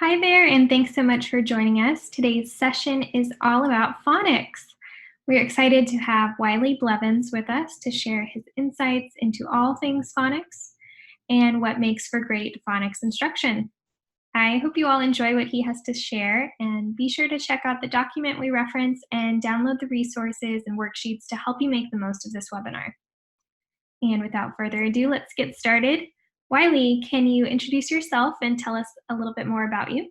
Hi there, and thanks so much for joining us. Today's session is all about phonics. We're excited to have Wiley Blevins with us to share his insights into all things phonics and what makes for great phonics instruction. I hope you all enjoy what he has to share, and be sure to check out the document we reference and download the resources and worksheets to help you make the most of this webinar. And without further ado, let's get started. Wiley, can you introduce yourself and tell us a little bit more about you?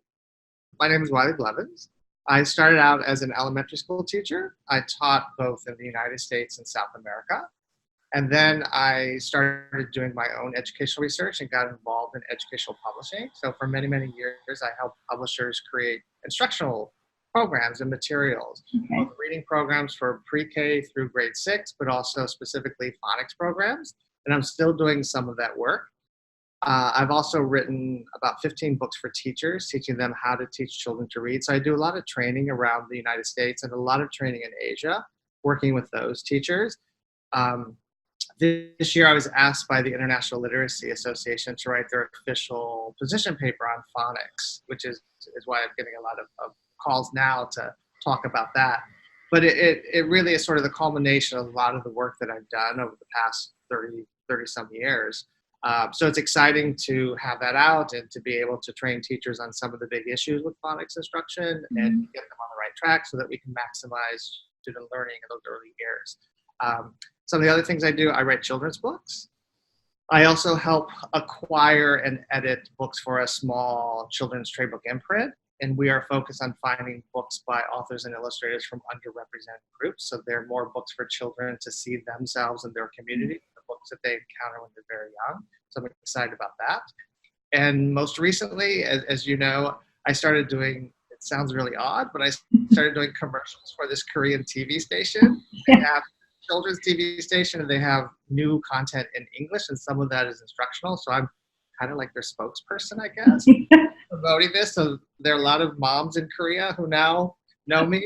My name is Wiley Blevins. I started out as an elementary school teacher. I taught both in the United States and South America. And then I started doing my own educational research and got involved in educational publishing. So for many, many years, I helped publishers create instructional programs and materials, both reading programs for pre-K through grade 6, but also specifically phonics programs. And I'm still doing some of that work. I've also written about 15 books for teachers, teaching them how to teach children to read. So I do a lot of training around the United States and a lot of training in Asia, working with those teachers. This year I was asked by the International Literacy Association to write their official position paper on phonics, which is why I'm getting a lot of calls now to talk about that. But it really is sort of the culmination of a lot of the work that I've done over the past 30 some years. So it's exciting to have that out and to be able to train teachers on some of the big issues with phonics instruction and get them on the right track so that we can maximize student learning in those early years. Some of the other things I do, I write children's books. I also help acquire and edit books for a small children's trade book imprint. And we are focused on finding books by authors and illustrators from underrepresented groups. So there are more books for children to see themselves and their community, the books that they encounter when they're very young. So I'm excited about that. And most recently, as you know, I started doing, it sounds really odd, but I started doing commercials for this Korean TV station. They have children's TV station and they have new content in English, and some of that is instructional. So I'm kind of like their spokesperson, I guess, promoting this. So there are a lot of moms in Korea who now know me.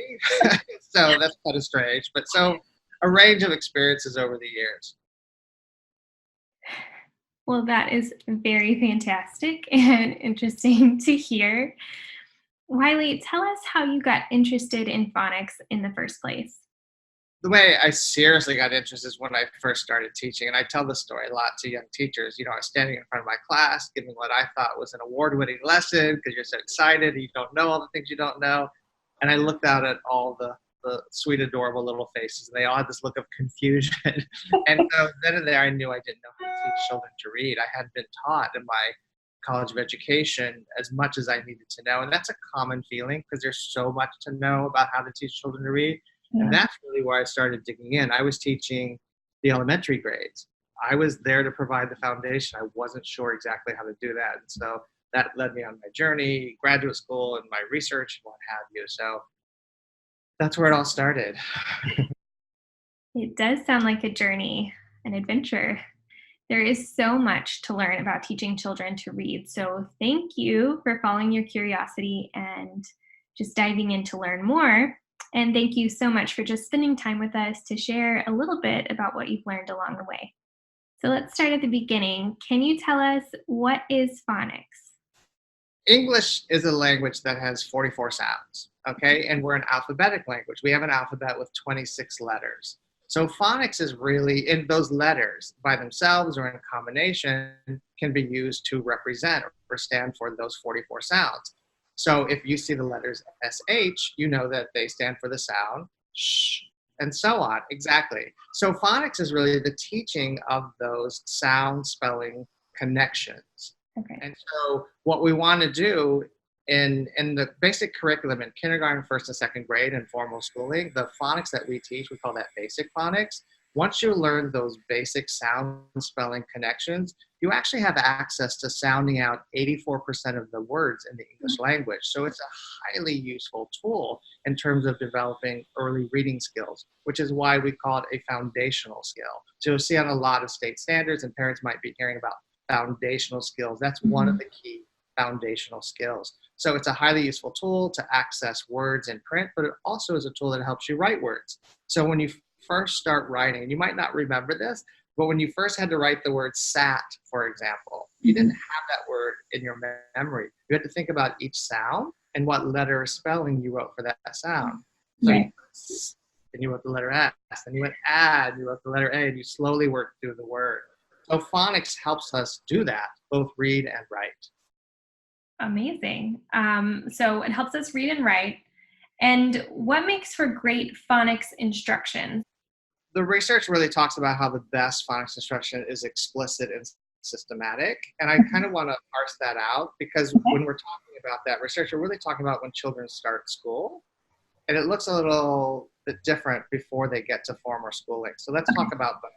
So that's kind of strange. But so a range of experiences over the years. Well, that is very fantastic and interesting to hear. Wiley, tell us how you got interested in phonics in the first place. The way I seriously got interested is when I first started teaching, and I tell this story a lot to young teachers. You know, I was standing in front of my class giving what I thought was an award-winning lesson because you're so excited, and you don't know all the things you don't know. And I looked out at all the sweet, adorable little faces, and they all had this look of confusion. And so then and there, I knew I didn't know how to teach children to read. I hadn't been taught in my College of Education as much as I needed to know. And that's a common feeling because there's so much to know about how to teach children to read. And that's really where I started digging in. I was teaching the elementary grades. I was there to provide the foundation. I wasn't sure exactly how to do that. And so that led me on my journey, graduate school, and my research, and what have you. So that's where it all started. It does sound like a journey, an adventure. There is so much to learn about teaching children to read. So thank you for following your curiosity and just diving in to learn more. And thank you so much for just spending time with us to share a little bit about what you've learned along the way. So let's start at the beginning. Can you tell us what is phonics? English is a language that has 44 sounds, okay? And we're an alphabetic language. We have an alphabet with 26 letters. So phonics is really, in those letters by themselves or in combination, can be used to represent or stand for those 44 sounds. So if you see the letters SH, you know that they stand for the sound sh, and so on. Exactly. So phonics is really the teaching of those sound spelling connections. Okay. And so what we want to do in the basic curriculum in kindergarten, first and second grade, and formal schooling, the phonics that we teach, we call that basic phonics. Once you learn those basic sound spelling connections, you actually have access to sounding out 84% of the words in the English language. So it's a highly useful tool in terms of developing early reading skills, which is why we call it a foundational skill. So you'll see on a lot of state standards, and parents might be hearing about foundational skills. That's one of the key foundational skills. So it's a highly useful tool to access words in print, but it also is a tool that helps you write words. So when you first start writing, and you might not remember this, But when you first had to write the word sat, for example, you didn't have that word in your memory. You had to think about each sound and what letter or spelling you wrote for that sound. So Right. then you wrote the letter S, then you went and you wrote the letter A, and you slowly worked through the word. So phonics helps us do that, both read and write. Amazing. So it helps us read and write. And what makes for great phonics instruction? The research really talks about how the best phonics instruction is explicit and systematic. And I kind of want to parse that out because when we're talking about that research, we're really talking about when children start school. And it looks a little bit different before they get to formal schooling. So let's talk about that.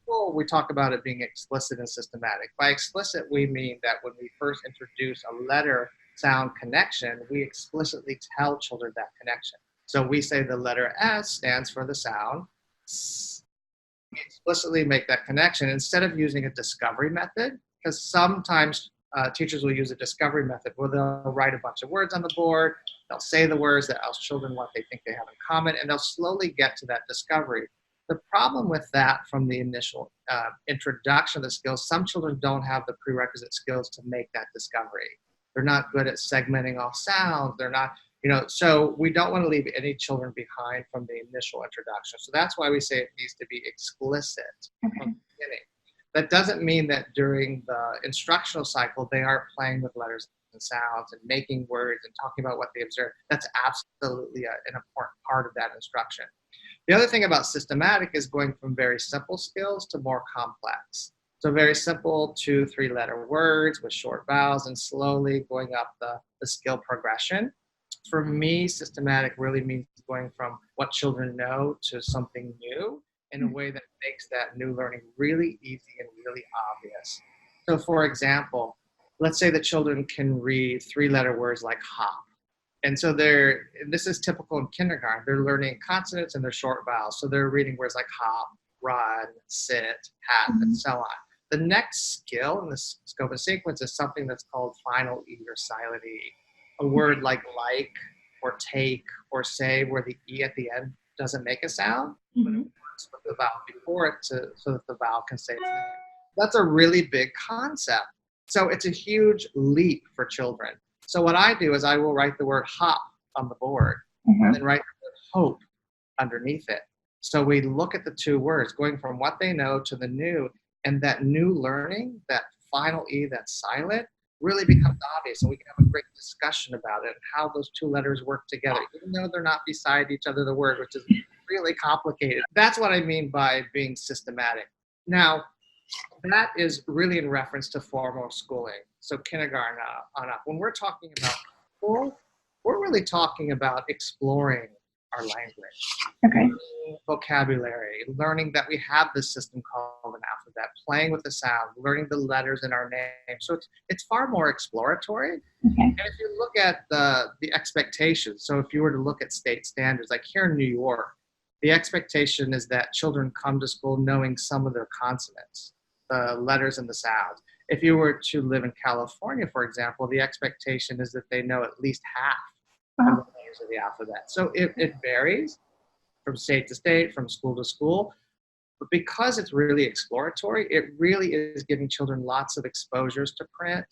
Well, we talk about it being explicit and systematic. By explicit, we mean that when we first introduce a letter sound connection, we explicitly tell children that connection. So we say the letter S stands for the sound. We explicitly make that connection instead of using a discovery method, because sometimes teachers will use a discovery method where they'll write a bunch of words on the board, they'll say the words that else children what they think they have in common, and they'll slowly get to that discovery. The problem with that from the initial introduction of the skills, some children don't have the prerequisite skills to make that discovery. They're not good at segmenting all sounds. They're not, so we don't want to leave any children behind from the initial introduction. So that's why we say it needs to be explicit from the beginning. That doesn't mean that during the instructional cycle, they aren't playing with letters and sounds and making words and talking about what they observe. That's absolutely an important part of that instruction. The other thing about systematic is going from very simple skills to more complex. So very simple 2-3 letter words with short vowels and slowly going up the skill progression. For me, systematic really means going from what children know to something new in a way that makes that new learning really easy and really obvious. So for example, let's say the children can read 3-letter words like hop. And so this is typical in kindergarten. They're learning consonants and their short vowels. So they're reading words like hop, run, sit, hat, and so on. The next skill in the scope and sequence is something that's called final E or silent E. A word like or take or say where the E at the end doesn't make a sound, but it works with the vowel before it so that the vowel can say its name. That's a really big concept. So it's a huge leap for children. So what I do is I will write the word hop on the board and then write the word hope underneath it. So we look at the two words, going from what they know to the new, and that new learning, that final E that's silent, really becomes obvious, and we can have a great discussion about it and how those two letters work together, even though they're not beside each other, the word, which is really complicated. That's what I mean by being systematic. Now, that is really in reference to formal schooling, so kindergarten on up. When we're talking about school, we're really talking about exploring our language, vocabulary, learning that we have this system called an alphabet, playing with the sound, learning the letters in our name. So it's far more exploratory. And if you look at the expectations, so if you were to look at state standards, like here in New York, the expectation is that children come to school knowing some of their consonants, the letters and the sounds. If you were to live in California, for example, the expectation is that they know at least half of the letters of the alphabet. So it varies from state to state, from school to school. But because it's really exploratory, it really is giving children lots of exposures to print,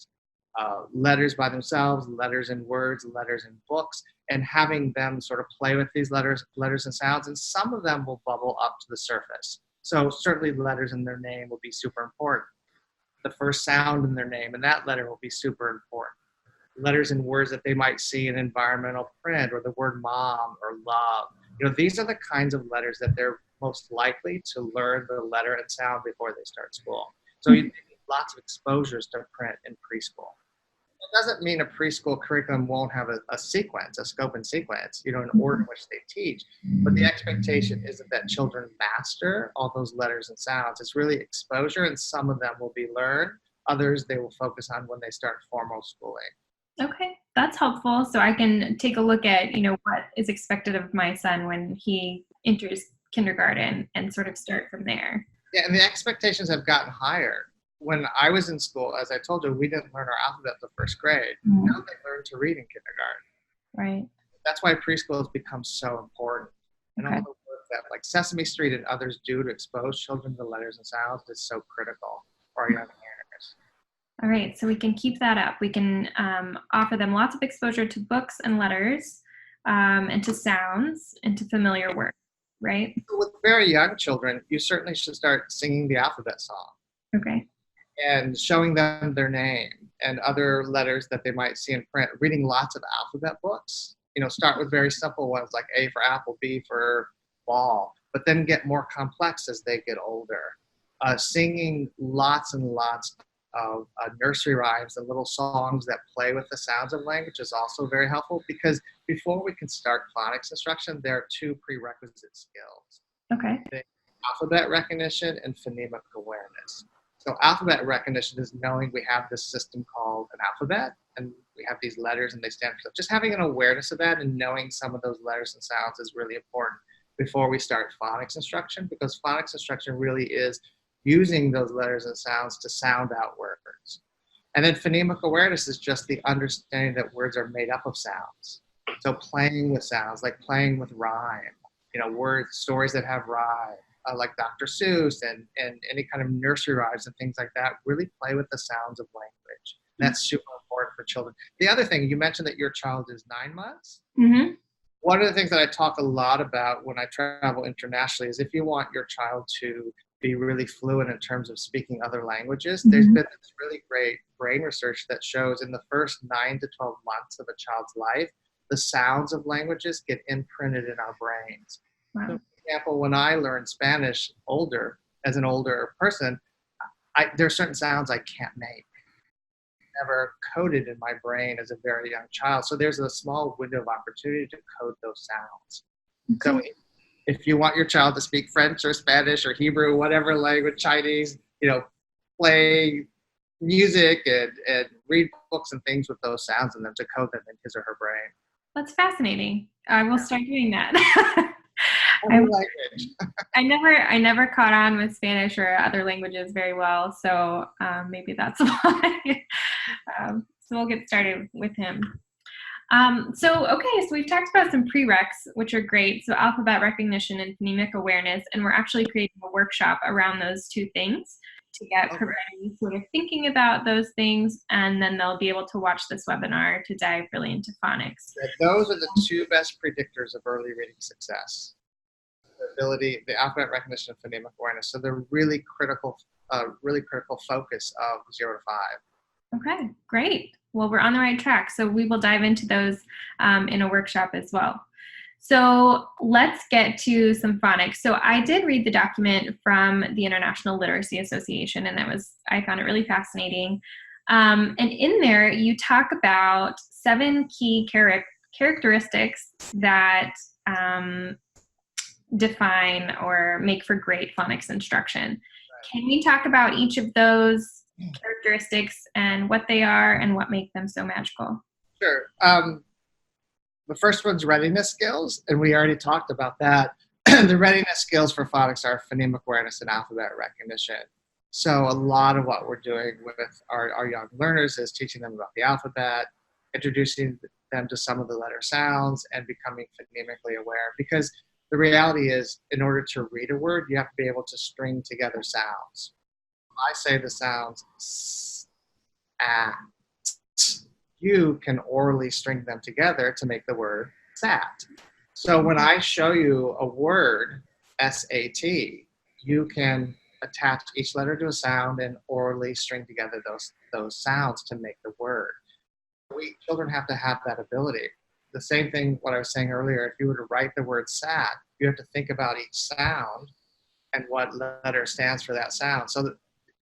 letters by themselves, letters in words, letters in books, and having them sort of play with these letters and sounds. And some of them will bubble up to the surface. So certainly letters in their name will be super important. The first sound in their name and that letter will be super important. Letters and words that they might see in environmental print, or the word mom or love. These are the kinds of letters that they're most likely to learn the letter and sound before they start school. So you need lots of exposures to print in preschool. It doesn't mean a preschool curriculum won't have a sequence, a scope and sequence, an order in which they teach. But the expectation isn't that children master all those letters and sounds. It's really exposure, and some of them will be learned. Others they will focus on when they start formal schooling. Okay, that's helpful. So I can take a look at, what is expected of my son when he enters kindergarten and sort of start from there. Yeah, and the expectations have gotten higher. When I was in school, as I told you, we didn't learn our alphabet until first grade. Now they learn to read in kindergarten. Right. That's why preschool has become so important. And all the work that like Sesame Street and others do to expose children to letters and sounds is so critical for our young learners. All right, so we can keep that up. We can offer them lots of exposure to books and letters, and to sounds and to familiar words, right? With very young children, you certainly should start singing the alphabet song. Okay. And showing them their name and other letters that they might see in print, reading lots of alphabet books. Start with very simple ones like A for apple, B for ball, but then get more complex as they get older. Singing lots and lots of nursery rhymes and little songs that play with the sounds of language is also very helpful, because before we can start phonics instruction, there are two prerequisite skills. Okay. Alphabet recognition and phonemic awareness. So alphabet recognition is knowing we have this system called an alphabet, and we have these letters and they stand for stuff. Just having an awareness of that and knowing some of those letters and sounds is really important before we start phonics instruction, because phonics instruction really is using those letters and sounds to sound out words. And then phonemic awareness is just the understanding that words are made up of sounds. So playing with sounds, like playing with rhyme, words, stories that have rhyme, like Dr. Seuss and any kind of nursery rhymes and things like that, really play with the sounds of language. And that's super important for children. The other thing, you mentioned that your child is 9 months. Mm-hmm. One of the things that I talk a lot about when I travel internationally is if you want your child to be really fluent in terms of speaking other languages, there's been this really great brain research that shows in the first 9 to 12 months of a child's life, the sounds of languages get imprinted in our brains. Wow. So, for example, when I learned Spanish as an older person, there are certain sounds I can't make. Never coded in my brain as a very young child. So there's a small window of opportunity to code those sounds. Okay. So if you want your child to speak French or Spanish or Hebrew, whatever language, Chinese, play music and read books and things with those sounds in them to code them in his or her brain. That's fascinating. I will start doing that. I never caught on with Spanish or other languages very well, so maybe that's why. So we'll get started with him. So we've talked about some prereqs, which are great. So alphabet recognition and phonemic awareness, and we're actually creating a workshop around those two things to get providers sort of thinking about those things, and then they'll be able to watch this webinar to dive really into phonics. Those are the two best predictors of early reading success. The alphabet recognition and phonemic awareness. So they're really critical focus of 0 to 5. Okay, great. Well, we're on the right track. So we will dive into those in a workshop as well. So let's get to some phonics. So I did read the document from the International Literacy Association, and I found it really fascinating. And in there, you talk about 7 key characteristics that define or make for great phonics instruction. Right. Can we talk about each of those characteristics and what they are and what make them so magical? Sure. The first one's readiness skills, and we already talked about that. The readiness skills for phonics are phonemic awareness and alphabet recognition. So a lot of what we're doing with our young learners is teaching them about the alphabet, introducing them to some of the letter sounds, and becoming phonemically aware. Because the reality is, in order to read a word, you have to be able to string together sounds. I say the sounds s, a, t. You can orally string them together to make the word sat. So when I show you a word, S-A-T, you can attach each letter to a sound and orally string together those sounds to make the word. Children have to have that ability. The same thing, what I was saying earlier, if you were to write the word sat, you have to think about each sound and what letter stands for that sound. So that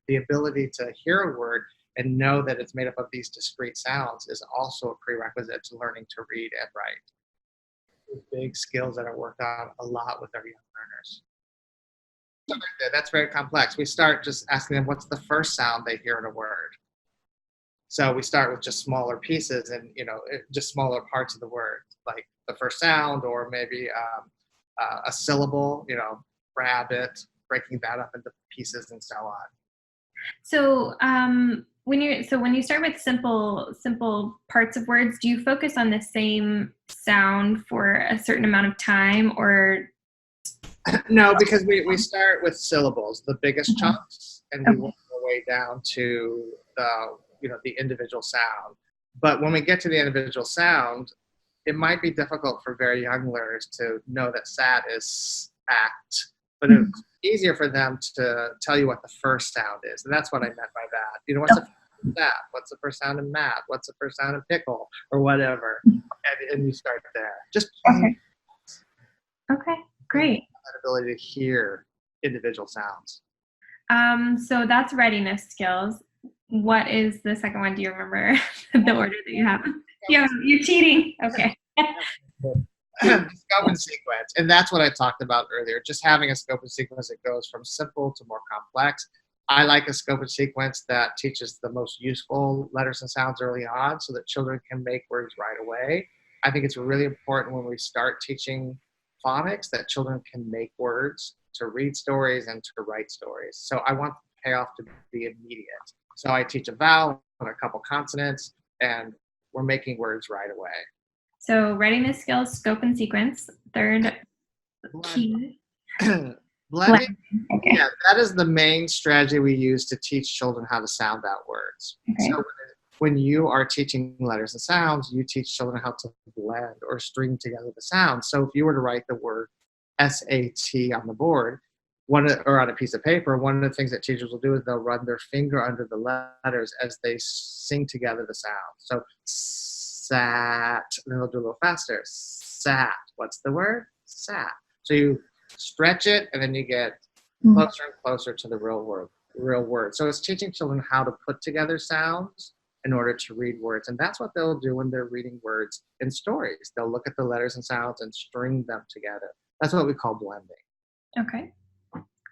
the ability to hear a word and know that it's made up of these discrete sounds is also a prerequisite to learning to read and write. Big skills that are worked on a lot with our young learners. So that's very complex. We start just asking them what's the first sound they hear in a word. So we start with just smaller pieces and, just smaller parts of the word, like the first sound or maybe a syllable, rabbit, breaking that up into pieces and so on. So when you start with simple parts of words, do you focus on the same sound for a certain amount of time, or No, because we start with syllables, the biggest Okay. chunks, and we Okay. work our way down to the individual sound. But when we get to the individual sound, it might be difficult for very young learners to know that sat is act, but Mhm. it's easier for them to tell you what the first sound is, and that's what I meant by that. What's the first sound in sat? What's the first sound in mat? What's the first sound in pickle, or whatever, and you start there. Just Okay. Okay. Great. that ability to hear individual sounds. So that's readiness skills. What is the second one? Do you remember the order that you have? Yeah, you're cheating. Okay. Scope and sequence, and that's what I talked about earlier. Just having a scope and sequence that goes from simple to more complex. I like a scope and sequence that teaches the most useful letters and sounds early on, so that children can make words right away. I think it's really important when we start teaching phonics that children can make words, to read stories and to write stories. So I want the payoff to be immediate. So I teach a vowel and a couple consonants, and we're making words right away. So readiness skills, scope and sequence. Third key. Blending, Okay. yeah, that is the main strategy we use to teach children how to sound out words. Okay. So when you are teaching letters and sounds, you teach children how to blend or string together the sounds. So if you were to write the word SAT on the board, or on a piece of paper, one of the things that teachers will do is they'll run their finger under the letters as they sing together the sound. So sat, and then they'll do a little faster. Sat. What's the word? Sat. So you stretch it, and then you get closer and closer to the real word. So it's teaching children how to put together sounds in order to read words. And that's what they'll do when they're reading words in stories. They'll look at the letters and sounds and string them together. That's what we call blending. Okay.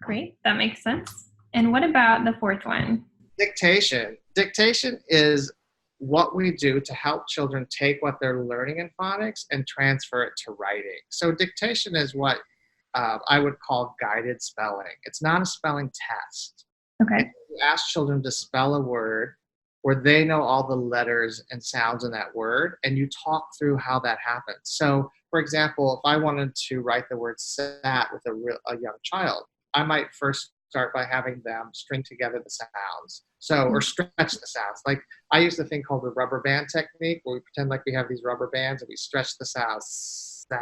Great. That makes sense. And what about the fourth one? Dictation. Dictation is what we do to help children take what they're learning in phonics and transfer it to writing. So dictation is what I would call guided spelling. It's not a spelling test. Okay. You ask children to spell a word where they know all the letters and sounds in that word, and you talk through how that happens. So, for example, if I wanted to write the word sat with a young child, I might first start by having them string together the sounds. So, or stretch the sounds. Like I use the thing called the rubber band technique, where we pretend like we have these rubber bands and we stretch the sounds, sat,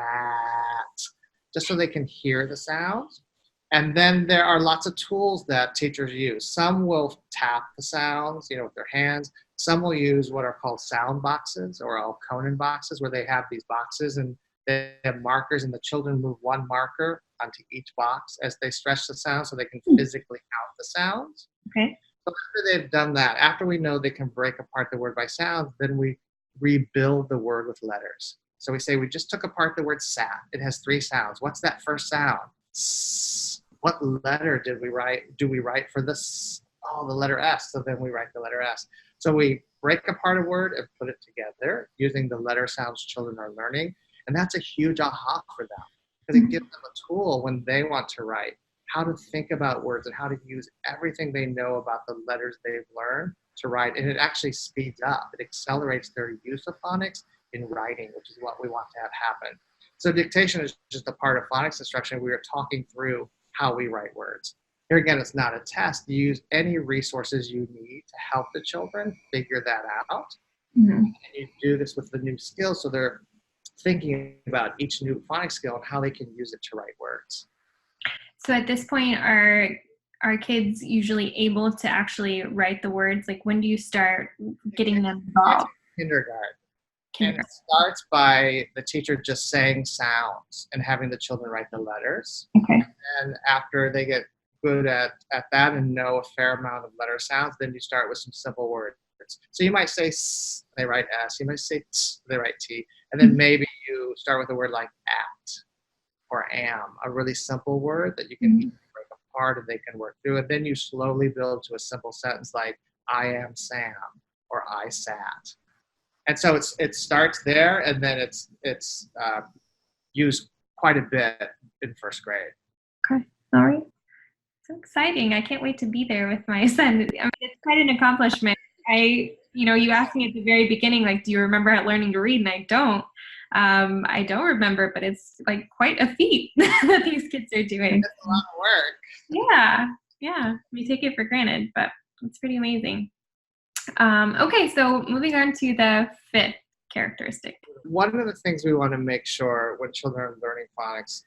just so they can hear the sounds. And then there are lots of tools that teachers use. Some will tap the sounds, with their hands. Some will use what are called sound boxes or Alconen boxes, where they have these boxes and they have markers, and the children move one marker onto each box as they stretch the sound so they can physically count the sounds. Okay. So after they've done that, after we know they can break apart the word by sound, then we rebuild the word with letters. So we say we just took apart the word sat. It has 3 sounds. What's that first sound? S. What letter do we write for this? Oh, the letter S. So then we write the letter S. So we break apart a word and put it together using the letter sounds children are learning. And that's a huge aha for them, because it gives them a tool when they want to write, how to think about words and how to use everything they know about the letters they've learned to write. And it actually speeds up. It accelerates their use of phonics in writing, which is what we want to have happen. So dictation is just a part of phonics instruction. We are talking through how we write words. Here again, it's not a test. You use any resources you need to help the children figure that out. Mm-hmm. And you do this with the new skills, so they're thinking about each new phonics skill and how they can use it to write words. So at this point, are kids usually able to actually write the words? Like, when do you start getting them involved? Kindergarten. And it starts by the teacher just saying sounds and having the children write the letters. Okay. And after they get good at that and know a fair amount of letter sounds, then you start with some simple words. So you might say S, they write S. You might say T, they write T. And then maybe you start with a word like at or am, a really simple word that you can break apart and they can work through it. Then you slowly build to a simple sentence like I am Sam or I sat. And so it starts there, and then it's used quite a bit in first grade. Okay. All right. So exciting. I can't wait to be there with my son. I mean, it's quite an accomplishment. You asked me at the very beginning, like, do you remember learning to read? And I don't. I don't remember, but it's like quite a feat that these kids are doing. It's a lot of work. Yeah. We take it for granted, but it's pretty amazing. Okay, so moving on to the fifth characteristic. One of the things we want to make sure when children are learning phonics,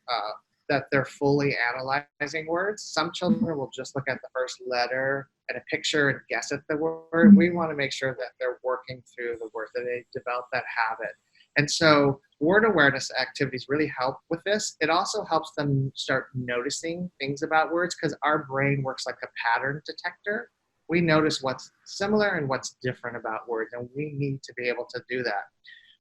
that they're fully analyzing words. Some children will just look at the first letter and a picture and guess at the word. We want to make sure that they're working through the word, that they develop that habit. And so word awareness activities really help with this. It also helps them start noticing things about words because our brain works like a pattern detector. We notice what's similar and what's different about words, and we need to be able to do that.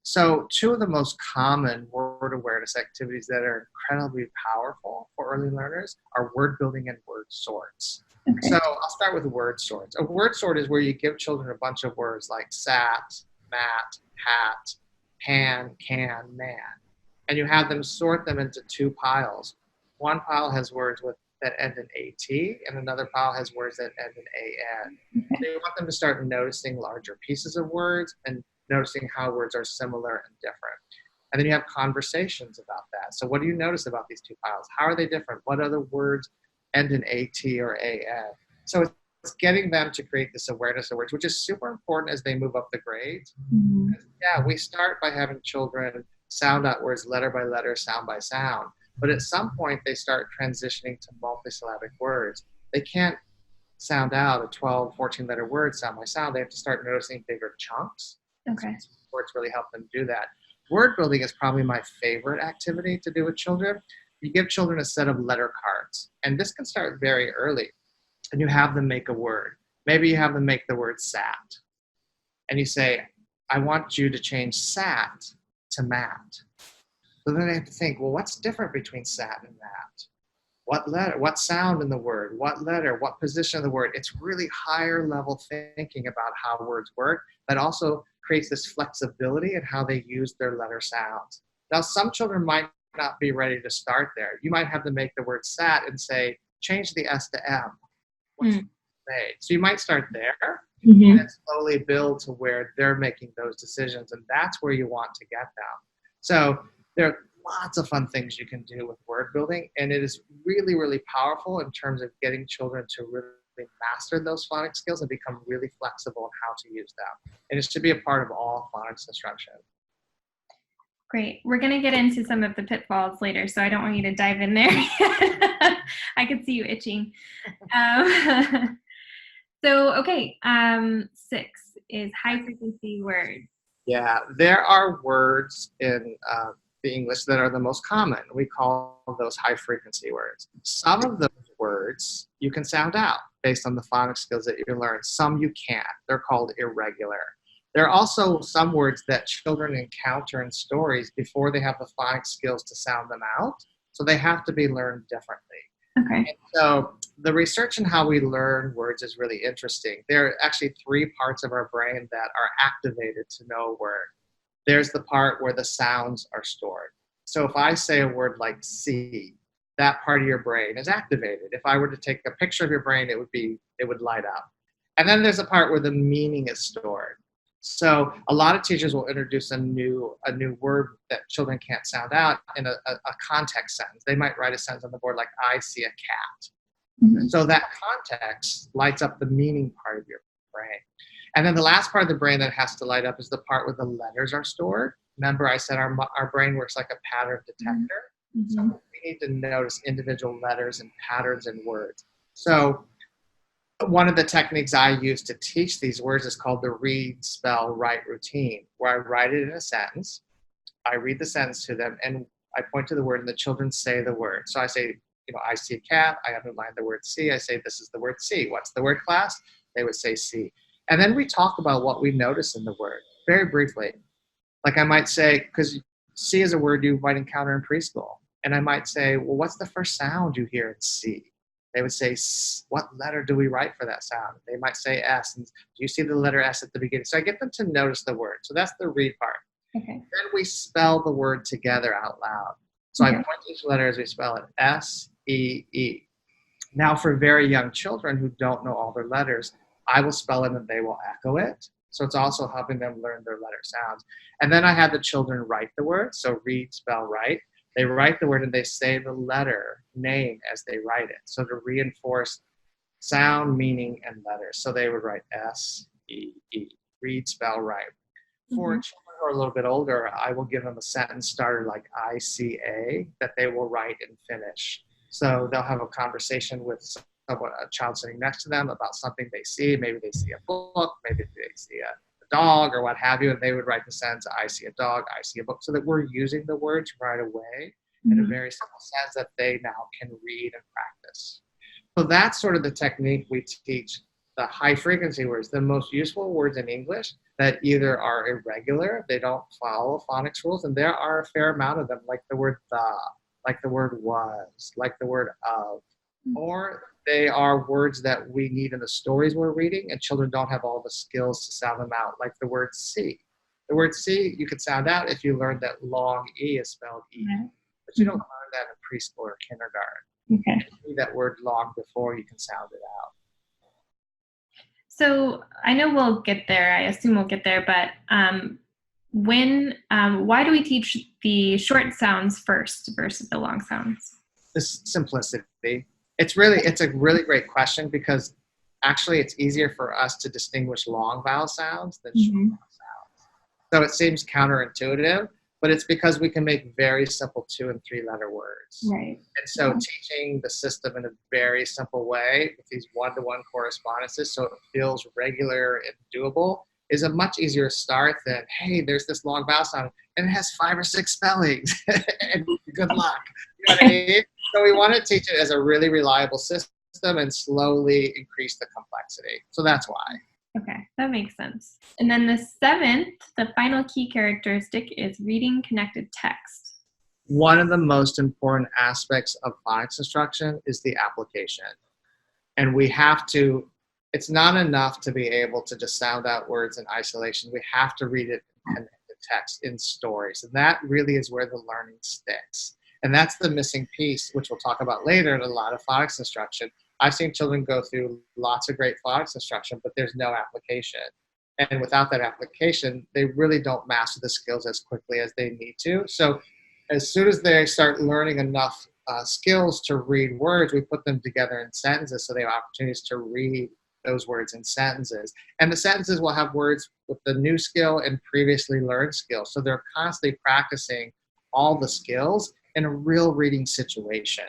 So two of the most common word awareness activities that are incredibly powerful for early learners are word building and word sorts. Okay. So I'll start with word sorts. A word sort is where you give children a bunch of words like sat, mat, hat, pan, can, man, and you have them sort them into two piles. One pile has words that end in AT, and another pile has words that end in AN. Okay. So you want them to start noticing larger pieces of words and noticing how words are similar and different. And then you have conversations about that. So what do you notice about these two piles? How are they different? What other words end in AT or AN? So it's getting them to create this awareness of words, which is super important as they move up the grades. Mm-hmm. Yeah, we start by having children sound out words letter by letter, sound by sound. But at some point, they start transitioning to multisyllabic words. They can't sound out a 12, 14-letter word sound by sound. They have to start noticing bigger chunks. Okay. Words really help them do that. Word building is probably my favorite activity to do with children. You give children a set of letter cards, and this can start very early. And you have them make a word. Maybe you have them make the word sat. And you say, I want you to change sat to mat. So then they have to think, well, what's different between sat and mat? What letter, what sound in the word, what letter, what position of the word? It's really higher level thinking about how words work that also creates this flexibility in how they use their letter sounds. Now, some children might not be ready to start there. You might have them make the word sat and say, change the S to M. What's made? So you might start there and then slowly build to where they're making those decisions. And that's where you want to get them. So there are lots of fun things you can do with word building. And it is really, really powerful in terms of getting children to really master those phonics skills and become really flexible in how to use them. And it should be a part of all phonics instruction. Great. We're going to get into some of the pitfalls later, so I don't want you to dive in there. I could see you itching. Okay, 6 is high frequency words. Yeah, there are words in the English that are the most common. We call those high frequency words. Some of those words you can sound out based on the phonics skills that you learn. Some you can't. They're called irregular. There are also some words that children encounter in stories before they have the phonics skills to sound them out. So they have to be learned differently. Okay. And so the research in how we learn words is really interesting. There are actually 3 parts of our brain that are activated to know a word. There's the part where the sounds are stored. So if I say a word like see, that part of your brain is activated. If I were to take a picture of your brain, it would light up. And then there's a part where the meaning is stored. So a lot of teachers will introduce a new word that children can't sound out in a context sentence. They might write a sentence on the board like, I see a cat. Mm-hmm. So that context lights up the meaning part of your brain. And then the last part of the brain that has to light up is the part where the letters are stored. Remember I said our brain works like a pattern detector. Mm-hmm. So we need to notice individual letters and patterns in words. So one of the techniques I use to teach these words is called the read, spell, write routine, where I write it in a sentence. I read the sentence to them, and I point to the word, and the children say the word. So I say, I see a cat. I underline the word see. I say, this is the word see. What's the word, class? They would say see. And then we talk about what we notice in the word very briefly. Like I might say, because see is a word you might encounter in preschool. And I might say, well, what's the first sound you hear in see? They would say, what letter do we write for that sound? They might say S. And do you see the letter S at the beginning? So I get them to notice the word. So that's the read part. Okay. Then we spell the word together out loud. So I point to each letter as we spell it, S-E-E. Now for very young children who don't know all their letters, I will spell it and they will echo it. So it's also helping them learn their letter sounds. And then I had the children write the word. So read, spell, write. They write the word and they say the letter name as they write it. So to reinforce sound, meaning, and letters. So they would write S-E-E, read, spell, write. For children who are a little bit older, I will give them a sentence starter like ICA that they will write and finish. So they'll have a conversation with someone, a child sitting next to them about something they see. Maybe they see a book, maybe they see a dog or what have you, and they would write the sentence, I see a dog, I see a book, so that we're using the words right away in a very simple sense that they now can read and practice. So that's sort of the technique we teach. The high frequency words, the most useful words in English that either are irregular, they don't follow phonics rules, and there are a fair amount of them, like the word the, like the word was, like the word of, or they are words that we need in the stories we're reading, and children don't have all the skills to sound them out, like the word see. The word see you can sound out if you learn that long E is spelled E, but you don't learn that in preschool or kindergarten. Okay. You need that word long before you can sound it out. So I know we'll get there. I assume we'll get there, but why do we teach the short sounds first versus the long sounds? This simplicity. It's a really great question because actually it's easier for us to distinguish long vowel sounds than short vowel sounds. So it seems counterintuitive, but it's because we can make very simple 2 and 3 letter words. Right. And so teaching the system in a very simple way with these one-to-one correspondences so it feels regular and doable is a much easier start than, hey, there's this long vowel sound and it has 5 or 6 spellings and good luck. You know what I mean? So we want to teach it as a really reliable system and slowly increase the complexity. So that's why. Okay, that makes sense. And then the 7th, the final key characteristic is reading connected text. One of the most important aspects of phonics instruction is the application. And we have to, it's not enough to be able to just sound out words in isolation. We have to read it in connected text in stories. And that really is where the learning sticks. And that's the missing piece, which we'll talk about later in a lot of phonics instruction. I've seen children go through lots of great phonics instruction, but there's no application. And without that application, they really don't master the skills as quickly as they need to. So as soon as they start learning enough skills to read words, we put them together in sentences so they have opportunities to read those words in sentences. And the sentences will have words with the new skill and previously learned skills. So they're constantly practicing all the skills in a real reading situation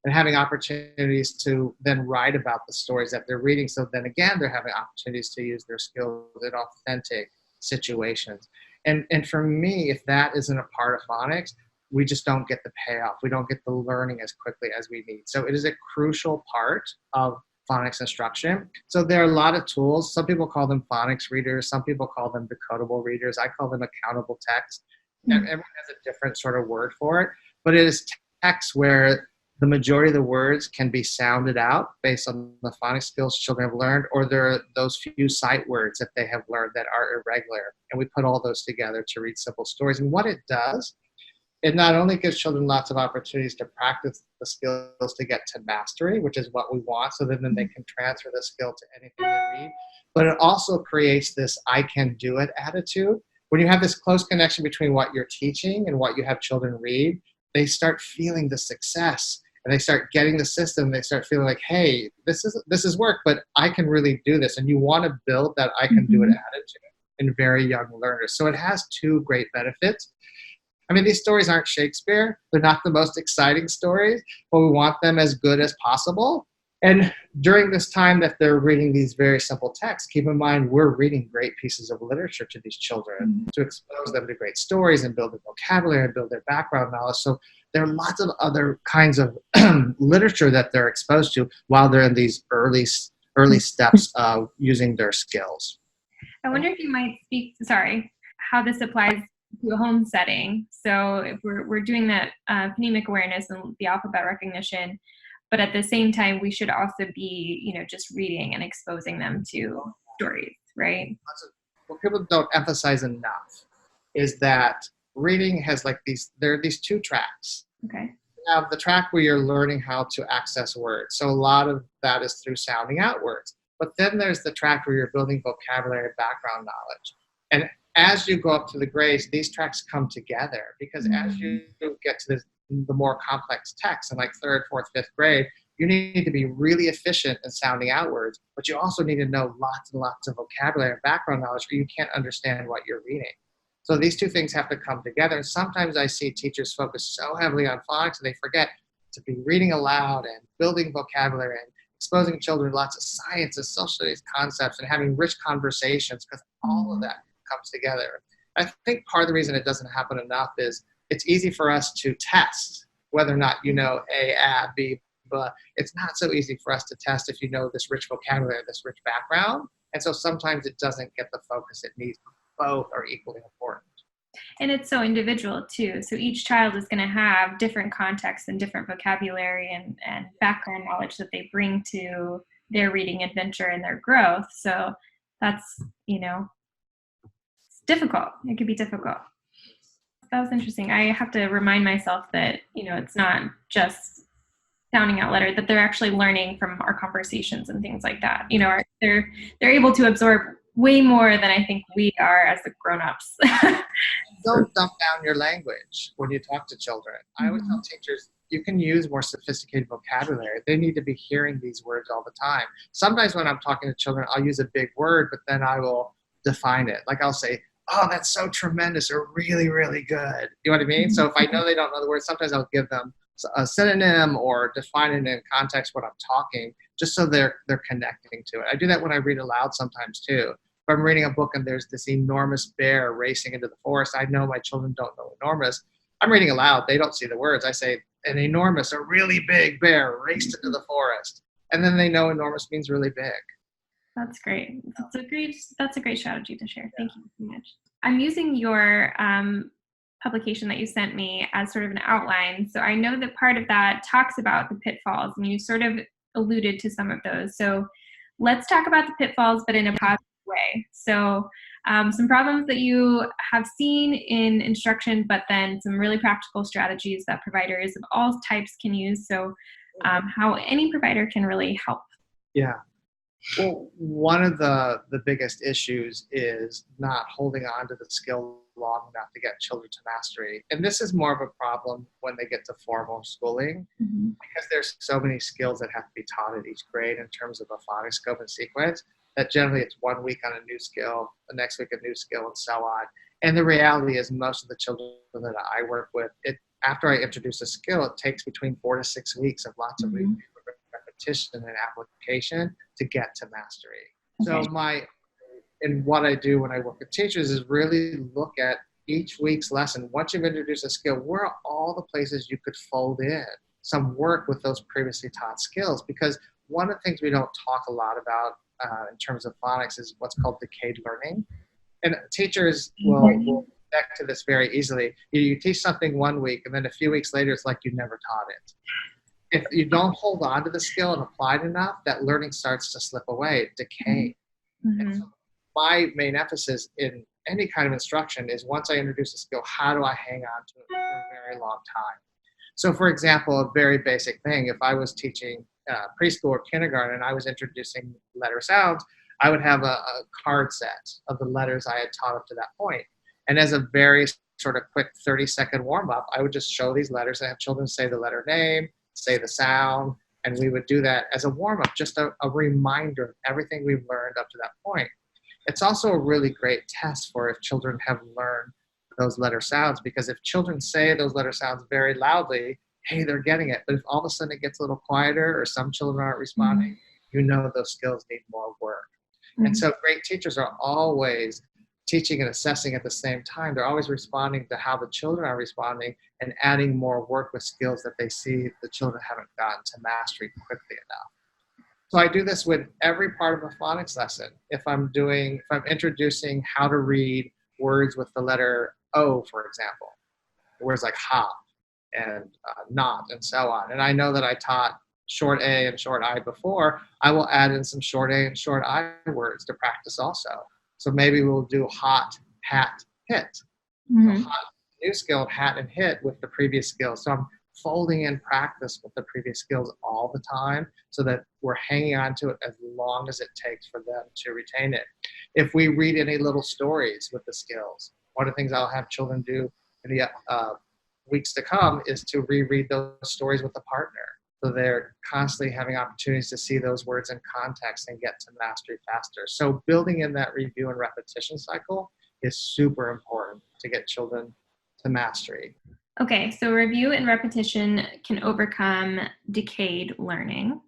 and having opportunities to then write about the stories that they're reading. So then again, they're having opportunities to use their skills in authentic situations. And for me, if that isn't a part of phonics, we just don't get the payoff. We don't get the learning as quickly as we need. So it is a crucial part of phonics instruction. So there are a lot of tools. Some people call them phonics readers. Some people call them decodable readers. I call them accountable text. Everyone has a different sort of word for it, but it is text where the majority of the words can be sounded out based on the phonics skills children have learned, or there are those few sight words that they have learned that are irregular. And we put all those together to read simple stories. And what it does, it not only gives children lots of opportunities to practice the skills to get to mastery, which is what we want, so that then they can transfer the skill to anything they read, but it also creates this I can do it attitude. When you have this close connection between what you're teaching and what you have children read, they start feeling the success and they start getting the system. They start feeling like, hey, this is work, but I can really do this. And you want to build that I can do it attitude in very young learners. So it has 2 great benefits. I mean, these stories aren't Shakespeare. They're not the most exciting stories, but we want them as good as possible. And during this time that they're reading these very simple texts, keep in mind we're reading great pieces of literature to these children to expose them to great stories and build their vocabulary and build their background knowledge. So there are lots of other kinds of literature that they're exposed to while they're in these early steps of using their skills. I wonder if you might speak, how this applies to a home setting. So if we're doing that phonemic awareness and the alphabet recognition, but at the same time, we should also be, just reading and exposing them to stories, right? What people don't emphasize enough is that reading has there are these 2 tracks. Okay. You have the track where you're learning how to access words. So a lot of that is through sounding out words. But then there's the track where you're building vocabulary and background knowledge. And as you go up to the grades, these tracks come together because as you get to the more complex texts in like third, fourth, fifth grade, you need to be really efficient in sounding out words, but you also need to know lots and lots of vocabulary and background knowledge or you can't understand what you're reading. So these two things have to come together. And sometimes I see teachers focus so heavily on phonics and they forget to be reading aloud and building vocabulary and exposing children to lots of science and social studies concepts and having rich conversations because all of that comes together. I think part of the reason it doesn't happen enough is it's easy for us to test whether or not you know A, B, but it's not so easy for us to test if you know this rich vocabulary, this rich background. And so sometimes it doesn't get the focus it needs. Both are equally important. And it's so individual too. So each child is going to have different contexts and different vocabulary and background knowledge that they bring to their reading adventure and their growth. So that's, it's difficult. It could be difficult. That was interesting. I have to remind myself that, it's not just sounding out letter, that they're actually learning from our conversations and things like that. They're able to absorb way more than I think we are as the grown-ups. Don't dumb down your language when you talk to children. I always tell teachers, you can use more sophisticated vocabulary. They need to be hearing these words all the time. Sometimes when I'm talking to children, I'll use a big word, but then I will define it. Like I'll say, oh, that's so tremendous or really, really good. You know what I mean? So if I know they don't know the word, sometimes I'll give them a synonym or define it in context when I'm talking, just so they're connecting to it. I do that when I read aloud sometimes too. If I'm reading a book and there's this enormous bear racing into the forest, I know my children don't know enormous. I'm reading aloud, they don't see the words. I say an enormous, a really big bear raced into the forest. And then they know enormous means really big. That's great. That's a great strategy to share. Thank you so much. I'm using your publication that you sent me as sort of an outline. So I know that part of that talks about the pitfalls, and you sort of alluded to some of those. So let's talk about the pitfalls, but in a positive way. So some problems that you have seen in instruction, but then some really practical strategies that providers of all types can use. So how any provider can really help. Yeah. Well, one of the biggest issues is not holding on to the skill long enough to get children to mastery. And this is more of a problem when they get to formal schooling because there's so many skills that have to be taught at each grade in terms of a phonics scope and sequence that generally it's 1 week on a new skill, the next week a new skill, and so on. And the reality is most of the children that I work with, after I introduce a skill, it takes between 4 to 6 weeks of lots of repetition and application to get to mastery. Okay. So what I do when I work with teachers is really look at each week's lesson. Once you've introduced a skill, where are all the places you could fold in some work with those previously taught skills? Because one of the things we don't talk a lot about in terms of phonics is what's called decayed learning. And teachers will connect to this very easily. You teach something 1 week, and then a few weeks later, it's like you never taught it. If you don't hold on to the skill and apply it enough, that learning starts to slip away, decay. And so my main emphasis in any kind of instruction is once I introduce a skill, how do I hang on to it for a very long time? So for example, a very basic thing, if I was teaching preschool or kindergarten and I was introducing letter sounds, I would have a card set of the letters I had taught up to that point. And as a very sort of quick 30-second warm-up, I would just show these letters and have children say the letter name, say the sound, and we would do that as a warm-up, just a reminder of everything we've learned up to that point. It's also a really great test for if children have learned those letter sounds, because if children say those letter sounds very loudly, hey, they're getting it. But if all of a sudden it gets a little quieter or some children aren't responding, you know those skills need more work. And so great teachers are always teaching and assessing at the same time. They're always responding to how the children are responding and adding more work with skills that they see the children haven't gotten to mastery quickly enough. So I do this with every part of a phonics lesson. If I'm introducing how to read words with the letter O, for example, words like hop and not and so on. And I know that I taught short A and short I before, I will add in some short A and short I words to practice also. So maybe we'll do hot, hat, hit. So hot, new skill, hat and hit with the previous skill. So I'm folding in practice with the previous skills all the time so that we're hanging on to it as long as it takes for them to retain it. If we read any little stories with the skills, one of the things I'll have children do in the weeks to come is to reread those stories with a partner. So they're constantly having opportunities to see those words in context and get to mastery faster. So building in that review and repetition cycle is super important to get children to mastery. Okay, so review and repetition can overcome decayed learning.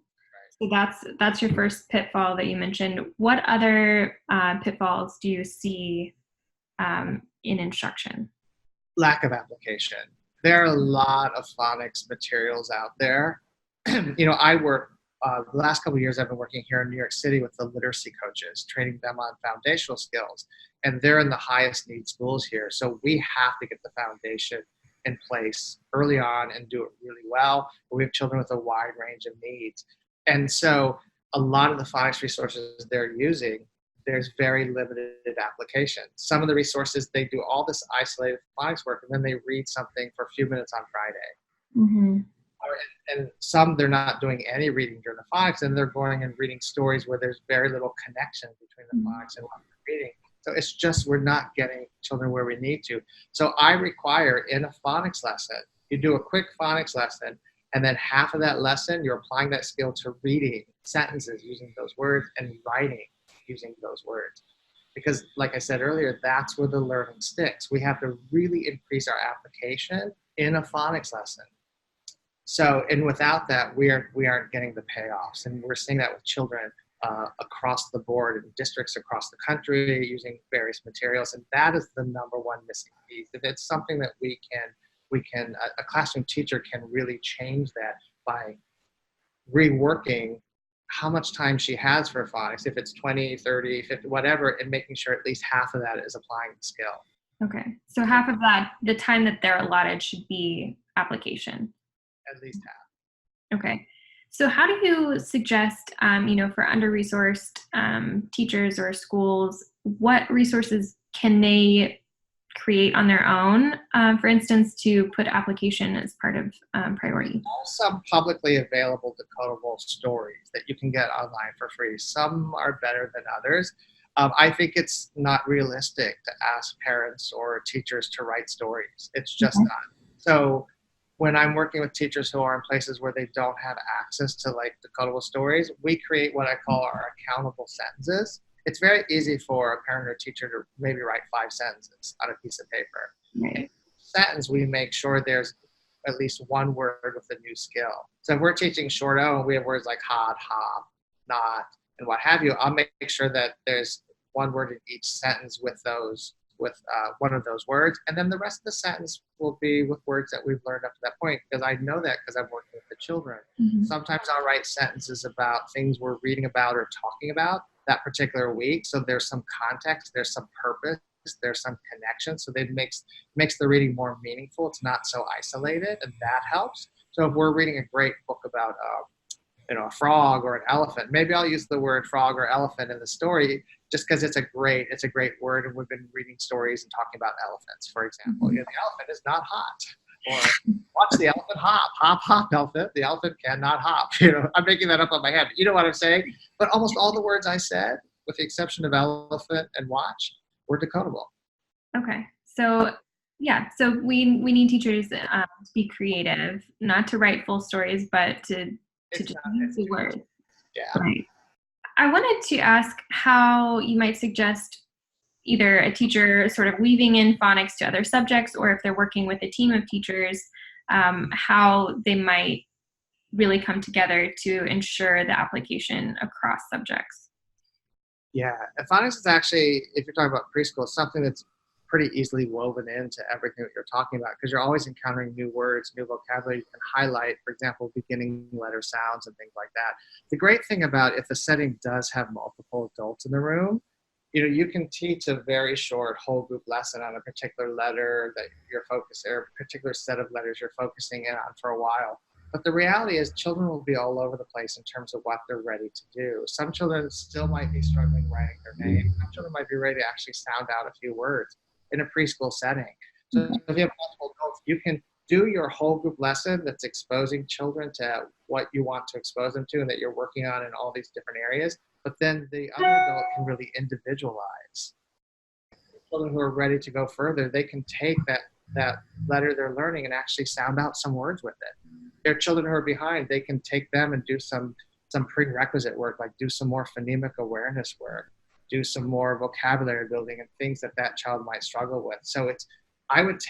So that's your first pitfall that you mentioned. What other pitfalls do you see in instruction? Lack of application. There are a lot of phonics materials out there. I work, the last couple of years I've been working here in New York City with the literacy coaches, training them on foundational skills. And they're in the highest need schools here. So we have to get the foundation in place early on and do it really well. But we have children with a wide range of needs. And so a lot of the phonics resources they're using, there's very limited application. Some of the resources, they do all this isolated phonics work and then they read something for a few minutes on Friday. Mm-hmm. And some, they're not doing any reading during the phonics, and they're going and reading stories where there's very little connection between the phonics and what they're reading. So it's just, we're not getting children where we need to. So I require in a phonics lesson, you do a quick phonics lesson, and then half of that lesson, you're applying that skill to reading sentences using those words and writing using those words. Because like I said earlier, that's where the learning sticks. We have to really increase our application in a phonics lesson. So, and without that, we aren't getting the payoffs. And we're seeing that with children across the board in districts across the country using various materials. And that is the number one missing piece. If it's something that a classroom teacher can really change that by reworking how much time she has for phonics, if it's 20, 30, 50, whatever, and making sure at least half of that is applying the skill. Okay. So half of that, the time that they're allotted should be application. At least half. Okay. So how do you suggest, for under-resourced teachers or schools, what resources can they create on their own, for instance, to put application as part of priority? There are some publicly available decodable stories that you can get online for free. Some are better than others. I think it's not realistic to ask parents or teachers to write stories. It's just not. So when I'm working with teachers who are in places where they don't have access to like decodable stories, we create what I call our accountable sentences. It's very easy for a parent or teacher to maybe write 5 sentences on a piece of paper. Right. In each sentence, we make sure there's at least one word with a new skill. So if we're teaching short O and we have words like hot, hop, not, and what have you, I'll make sure that there's one word in each sentence with one of those words, and then the rest of the sentence will be with words that we've learned up to that point, because I know that because I'm working with the children. Mm-hmm. Sometimes I'll write sentences about things we're reading about or talking about that particular week, so there's some context, there's some purpose, there's some connection, so it makes the reading more meaningful. It's not so isolated, and that helps. So if we're reading a great book about a frog or an elephant, maybe I'll use the word frog or elephant in the story just because it's a great word, and we've been reading stories and talking about elephants, for example. The elephant is not hot. Or watch the elephant hop. Hop, hop, elephant. The elephant cannot hop. I'm making that up on my head. You know what I'm saying? But almost all the words I said, with the exception of elephant and watch, were decodable. Okay. So we need teachers to be creative, not to write full stories, but to just use the word. Yeah. Right. I wanted to ask how you might suggest either a teacher sort of weaving in phonics to other subjects, or if they're working with a team of teachers, how they might really come together to ensure the application across subjects. Yeah, and phonics is actually, if you're talking about preschool, something that's pretty easily woven into everything that you're talking about, because you're always encountering new words, new vocabulary. You can highlight, for example, beginning letter sounds and things like that. The great thing about if the setting does have multiple adults in the room, you can teach a very short whole group lesson on a particular letter that you're focusing, or a particular set of letters you're focusing in on for a while. But the reality is children will be all over the place in terms of what they're ready to do. Some children still might be struggling writing their name. Some children might be ready to actually sound out a few words in a preschool setting. So if you have multiple adults, you can do your whole group lesson that's exposing children to what you want to expose them to and that you're working on in all these different areas. But then the other adult can really individualize. Children who are ready to go further, they can take that letter they're learning and actually sound out some words with it. There are children who are behind, they can take them and do some prerequisite work, like do some more phonemic awareness work, do some more vocabulary building and things that child might struggle with. So I would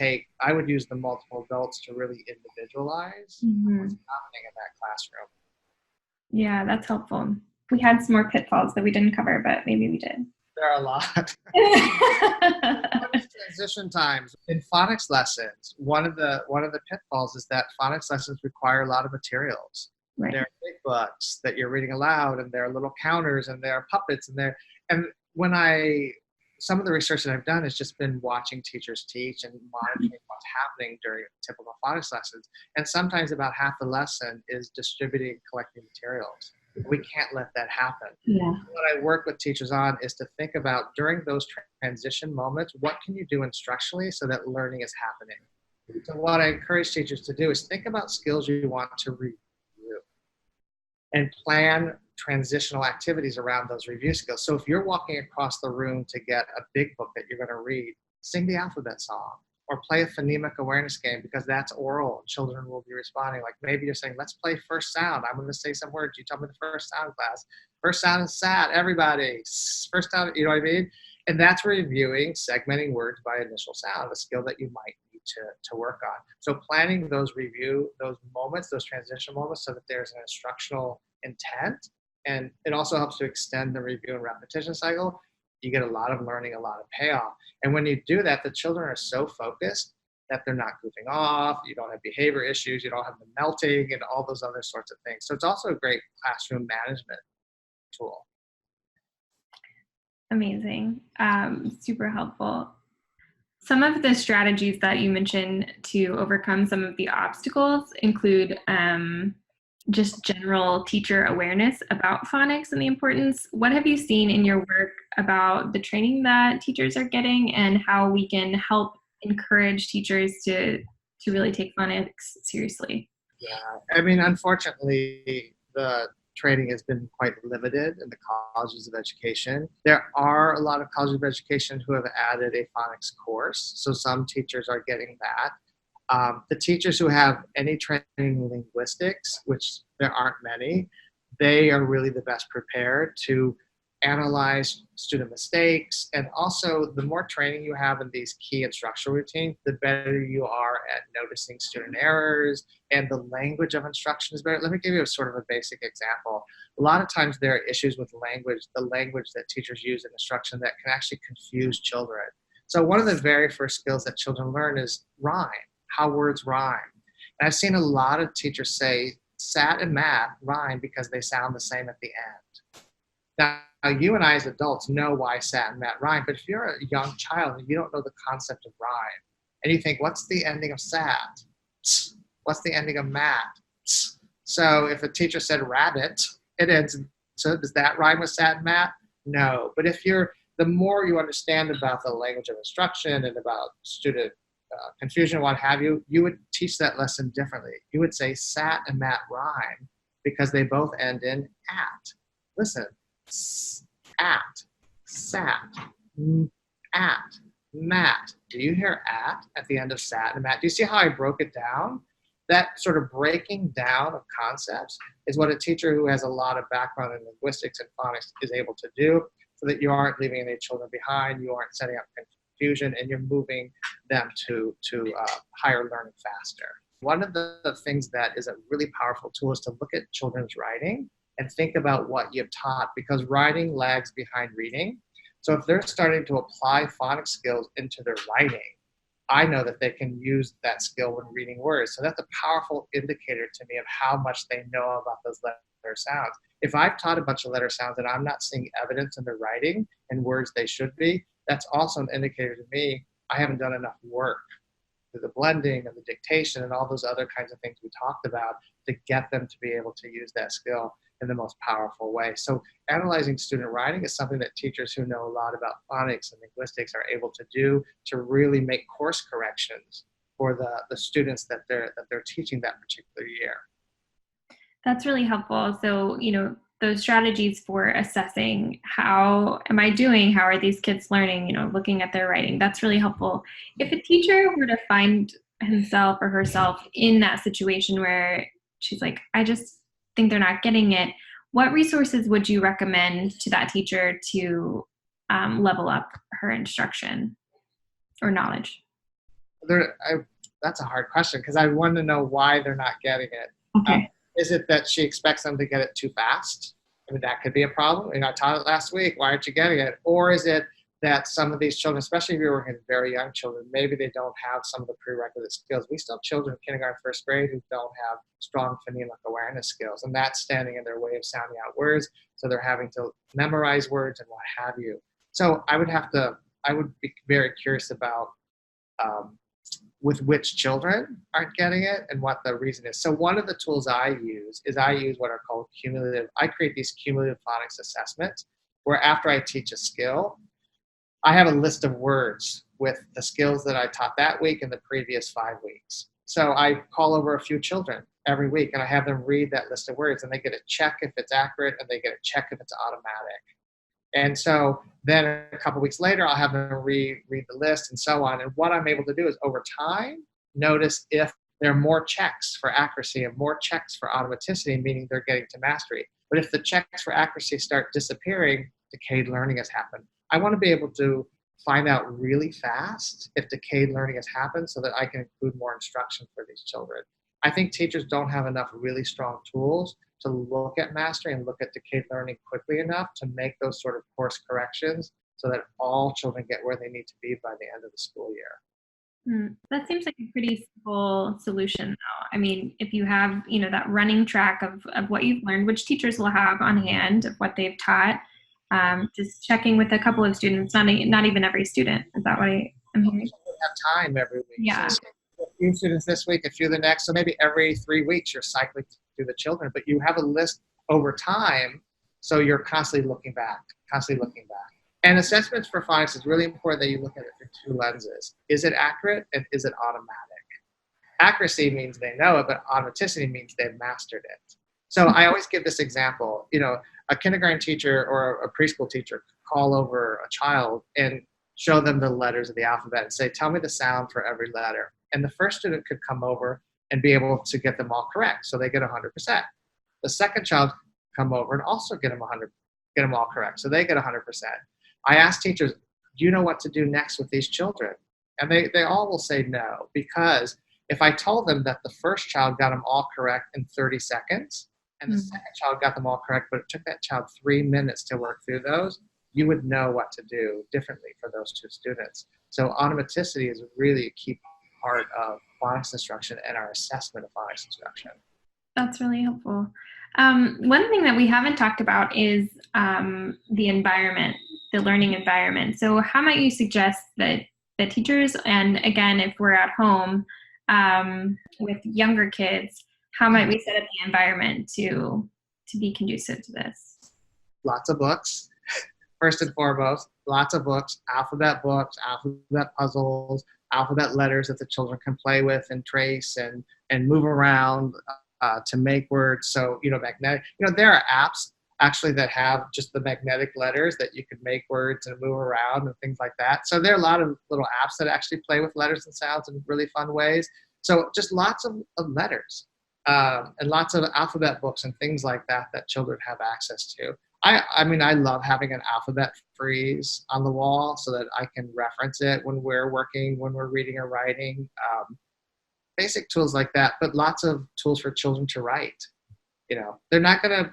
use the multiple adults to really individualize what's happening in that classroom. Yeah, that's helpful. We had some more pitfalls that we didn't cover, but maybe we did. There are a lot. Transition times in phonics lessons. One of the pitfalls is that phonics lessons require a lot of materials. Right. There are big books that you're reading aloud, and there are little counters, and there are puppets, and some of the research that I've done has just been watching teachers teach and monitoring what's happening during typical phonics lessons. And sometimes about half the lesson is distributing and collecting materials. We can't let that happen. Yeah. What I work with teachers on is to think about during those transition moments, what can you do instructionally so that learning is happening? So what I encourage teachers to do is think about skills you want to review and plan transitional activities around those review skills. So if you're walking across the room to get a big book that you're going to read, sing the alphabet song or play a phonemic awareness game, because that's oral and children will be responding. Like maybe you're saying, let's play first sound. I'm going to say some words. You tell me the first sound, class. First sound is sat, everybody. First sound, you know what I mean? And that's reviewing, segmenting words by initial sound, a skill that you might need to work on. So planning those moments, those transition moments, so that there's an instructional intent. And it also helps to extend the review and repetition cycle. You get a lot of learning, a lot of payoff. And when you do that, the children are so focused that they're not goofing off. You don't have behavior issues. You don't have them melting and all those other sorts of things. So it's also a great classroom management tool. Amazing. Super helpful. Some of the strategies that you mentioned to overcome some of the obstacles include just general teacher awareness about phonics and the importance. What have you seen in your work about the training that teachers are getting and how we can help encourage teachers to really take phonics seriously? Yeah, I mean, unfortunately, the training has been quite limited in the colleges of education. There are a lot of colleges of education who have added a phonics course, so some teachers are getting that. The teachers who have any training in linguistics, which there aren't many, they are really the best prepared to analyze student mistakes. And also, the more training you have in these key instructional routines, the better you are at noticing student errors, and the language of instruction is better. Let me give you a sort of a basic example. A lot of times there are issues with language, the language that teachers use in instruction that can actually confuse children. So one of the very first skills that children learn is rhyme. How words rhyme. And I've seen a lot of teachers say sat and mat rhyme because they sound the same at the end. Now, you and I as adults know why sat and mat rhyme, but if you're a young child and you don't know the concept of rhyme, and you think, what's the ending of sat? What's the ending of mat? So if a teacher said rabbit, it ends. So does that rhyme with sat and mat? No. But the more you understand about the language of instruction and about student confusion, what have you, you would teach that lesson differently. You would say sat and mat rhyme because they both end in at. Listen, at, sat, at, mat. Do you hear at the end of sat and mat? Do you see how I broke it down? That sort of breaking down of concepts is what a teacher who has a lot of background in linguistics and phonics is able to do, so that you aren't leaving any children behind, you aren't setting up confusion, and you're moving them to higher learning faster. One of the things that is a really powerful tool is to look at children's writing and think about what you've taught, because writing lags behind reading. So if they're starting to apply phonics skills into their writing, I know that they can use that skill when reading words. So that's a powerful indicator to me of how much they know about those letter sounds. If I've taught a bunch of letter sounds and I'm not seeing evidence in their writing and words they should be, that's also an indicator to me I haven't done enough work through the blending and the dictation and all those other kinds of things we talked about to get them to be able to use that skill in the most powerful way. So analyzing student writing is something that teachers who know a lot about phonics and linguistics are able to do to really make course corrections for the students that they're teaching that particular year. That's really helpful. So, those strategies for assessing how am I doing? How are these kids learning? Looking at their writing, that's really helpful. If a teacher were to find himself or herself in that situation where she's like, I just think they're not getting it, what resources would you recommend to that teacher to level up her instruction or knowledge? That's a hard question because I want to know why they're not getting it. Okay. Is it that she expects them to get it too fast? I mean, that could be a problem. I taught it last week. Why aren't you getting it? Or is it that some of these children, especially if you're working with very young children, maybe they don't have some of the prerequisite skills. We still have children in kindergarten, first grade who don't have strong phonemic awareness skills, and that's standing in their way of sounding out words. So they're having to memorize words and what have you. So I would be very curious about with which children aren't getting it and what the reason is. So one of the tools I use what are called I create these cumulative phonics assessments where after I teach a skill, I have a list of words with the skills that I taught that week and the previous 5 weeks. So I call over a few children every week and I have them read that list of words and they get a check if it's accurate and they get a check if it's automatic. And so then a couple weeks later, I'll have them read the list and so on. And what I'm able to do is over time, notice if there are more checks for accuracy and more checks for automaticity, meaning they're getting to mastery. But if the checks for accuracy start disappearing, decayed learning has happened. I want to be able to find out really fast if decayed learning has happened so that I can include more instruction for these children. I think teachers don't have enough really strong tools to look at mastery and look at decayed learning quickly enough to make those sort of course corrections so that all children get where they need to be by the end of the school year. That seems like a pretty simple solution, though. I mean, if you have, that running track of what you've learned, which teachers will have on hand of what they've taught, just checking with a couple of students, not even every student. Is that what I'm hearing? You have time every week. Yeah. So a few students this week, a few the next. So maybe every 3 weeks you're cycling through the children, but you have a list over time. So you're constantly looking back. And assessments for phonics is really important that you look at it through 2 lenses. Is it accurate and is it automatic? Accuracy means they know it, but automaticity means they've mastered it. So I always give this example, a kindergarten teacher or a preschool teacher could call over a child and show them the letters of the alphabet and say, tell me the sound for every letter. And the first student could come over and be able to get them all correct. So they get 100%. The second child come over and also get them all correct. So they get 100%. I ask teachers, do you know what to do next with these children? And they all will say no, because if I told them that the first child got them all correct in 30 seconds and the second child got them all correct, but it took that child 3 minutes to work through those, you would know what to do differently for those 2 students. So automaticity is really a key part of phonics instruction and our assessment of phonics instruction. That's really helpful. One thing that we haven't talked about is the environment, the learning environment. So how might you suggest that the teachers, and again, if we're at home with younger kids, how might we set up the environment to be conducive to this? Lots of books. First and foremost, lots of books, alphabet puzzles, alphabet letters that the children can play with and trace and move around to make words. So, magnetic, there are apps actually that have just the magnetic letters that you can make words and move around and things like that. So there are a lot of little apps that actually play with letters and sounds in really fun ways. So just lots of letters and lots of alphabet books and things like that children have access to. I love having an alphabet frieze on the wall so that I can reference it when we're working, when we're reading or writing. Basic tools like that, but lots of tools for children to write. They're not going to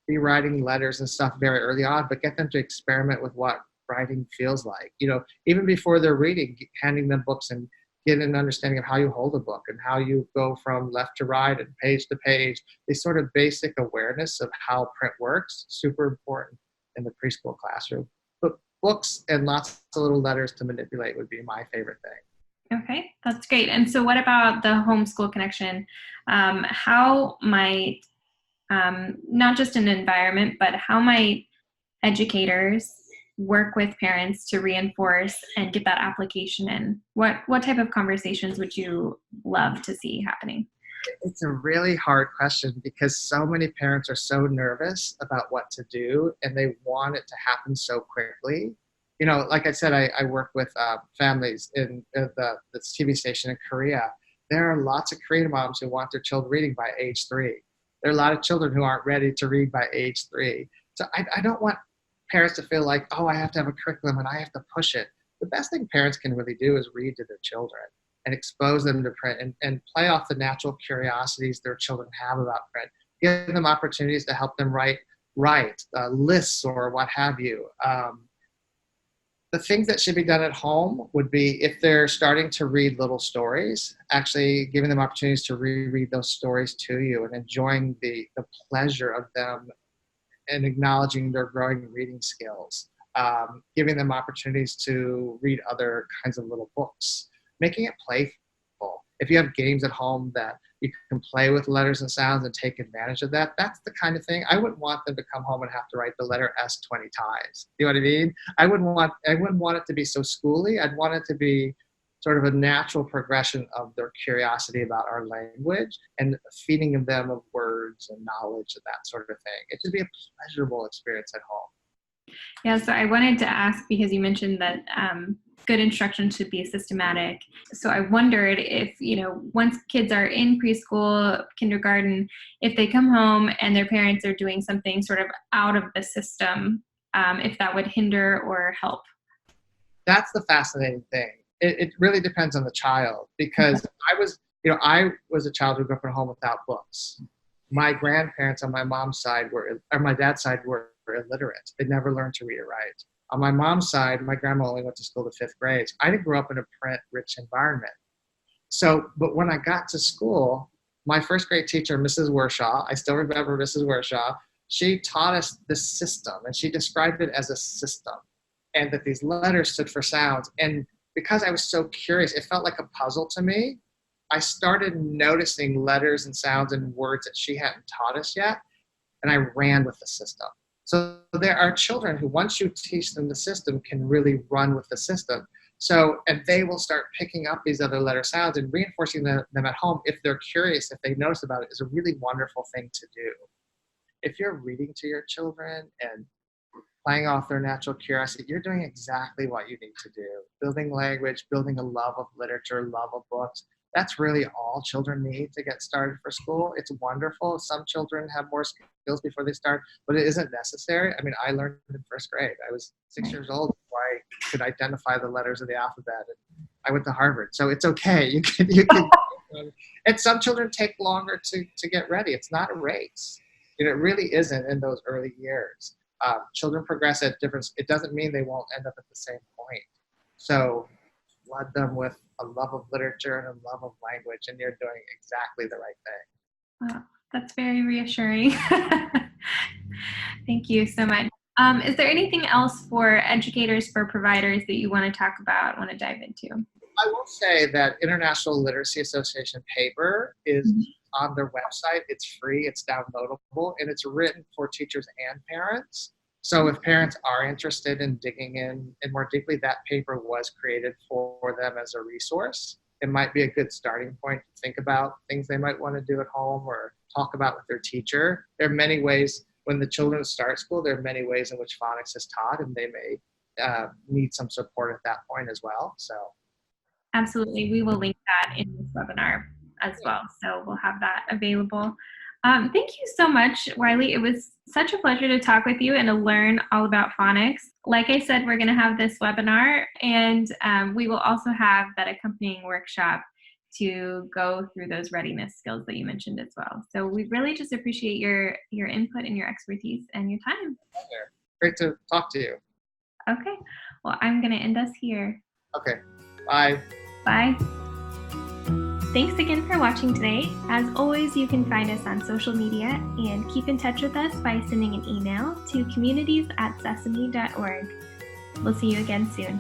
be writing letters and stuff very early on, but get them to experiment with what writing feels like. Even before they're reading, handing them books and get an understanding of how you hold a book and how you go from left to right and page to page. These sort of basic awareness of how print works, super important in the preschool classroom. But books and lots of little letters to manipulate would be my favorite thing. Okay, that's great. And so what about the homeschool connection? How might, not just an environment, but how might educators work with parents to reinforce and get that application in? What type of conversations would you love to see happening? It's a really hard question because so many parents are so nervous about what to do and they want it to happen so quickly. Like I said, I work with families in the TV station in Korea. There are lots of Korean moms who want their children reading by age 3. There are a lot of children who aren't ready to read by age 3. So I don't want parents to feel like, oh, I have to have a curriculum and I have to push it. The best thing parents can really do is read to their children and expose them to print and play off the natural curiosities their children have about print. Give them opportunities to help them write lists or what have you. The things that should be done at home would be, if they're starting to read little stories, actually giving them opportunities to reread those stories to you and enjoying the pleasure of them and acknowledging their growing reading skills. Giving them opportunities to read other kinds of little books, making it playful. If you have games at home that you can play with letters and sounds and take advantage of that, that's the kind of thing. I wouldn't want them to come home and have to write the letter S 20 times. You know what I mean? I wouldn't want it to be so schooly. I'd want it to be sort of a natural progression of their curiosity about our language and feeding them of words and knowledge and that sort of thing. It should be a pleasurable experience at home. Yeah, so I wanted to ask, because you mentioned that good instruction should be systematic. So I wondered if, once kids are in preschool, kindergarten, if they come home and their parents are doing something sort of out of the system, if that would hinder or help. That's the fascinating thing. It really depends on the child, because I was a child who grew up in a home without books. My grandparents on my mom's side my dad's side were illiterate. They never learned to read or write. On my mom's side, my grandma only went to school to 5th grade. I didn't grow up in a print-rich environment. But when I got to school, my first grade teacher, Mrs. Wershaw, I still remember Mrs. Wershaw, she taught us the system, and she described it as a system, and that these letters stood for sounds. And because I was so curious, it felt like a puzzle to me. I started noticing letters and sounds and words that she hadn't taught us yet, and I ran with the system. So there are children who, once you teach them the system, can really run with the system. And they will start picking up these other letter sounds and reinforcing them at home. If they're curious, if they notice about it, is a really wonderful thing to do. If you're reading to your children and playing off their natural curiosity, you're doing exactly what you need to do. Building language, building a love of literature, love of books. That's really all children need to get started for school. It's wonderful. Some children have more skills before they start, but it isn't necessary. I mean, I learned in 1st grade. I was 6 years old before I could identify the letters of the alphabet. And I went to Harvard, so it's okay. You can. And some children take longer to get ready. It's not a race. It really isn't in those early years. Children progress at different. It doesn't mean they won't end up at the same point. So flood them with a love of literature and a love of language, and you're doing exactly the right thing. Wow, that's very reassuring. Thank you so much. Is there anything else for educators, for providers that you want to talk about, want to dive into? I will say that International Literacy Association paper is on their website. It's free, it's downloadable, and it's written for teachers and parents. So if parents are interested in digging in more deeply, that paper was created for them as a resource. It might be a good starting point to think about things they might want to do at home or talk about with their teacher. There are many ways, when the children start school, there are many ways in which phonics is taught, and they may need some support at that point as well. So, absolutely. We will link that in this webinar as well. So we'll have that available. Thank you so much, Wiley. It was such a pleasure to talk with you and to learn all about phonics. Like I said, we're going to have this webinar, and we will also have that accompanying workshop to go through those readiness skills that you mentioned as well. So we really just appreciate your input and your expertise and your time. Great to talk to you. Okay. Well, I'm going to end us here. Okay. Bye. Bye. Thanks again for watching today. As always, you can find us on social media and keep in touch with us by sending an email to communities@sesame.org. We'll see you again soon.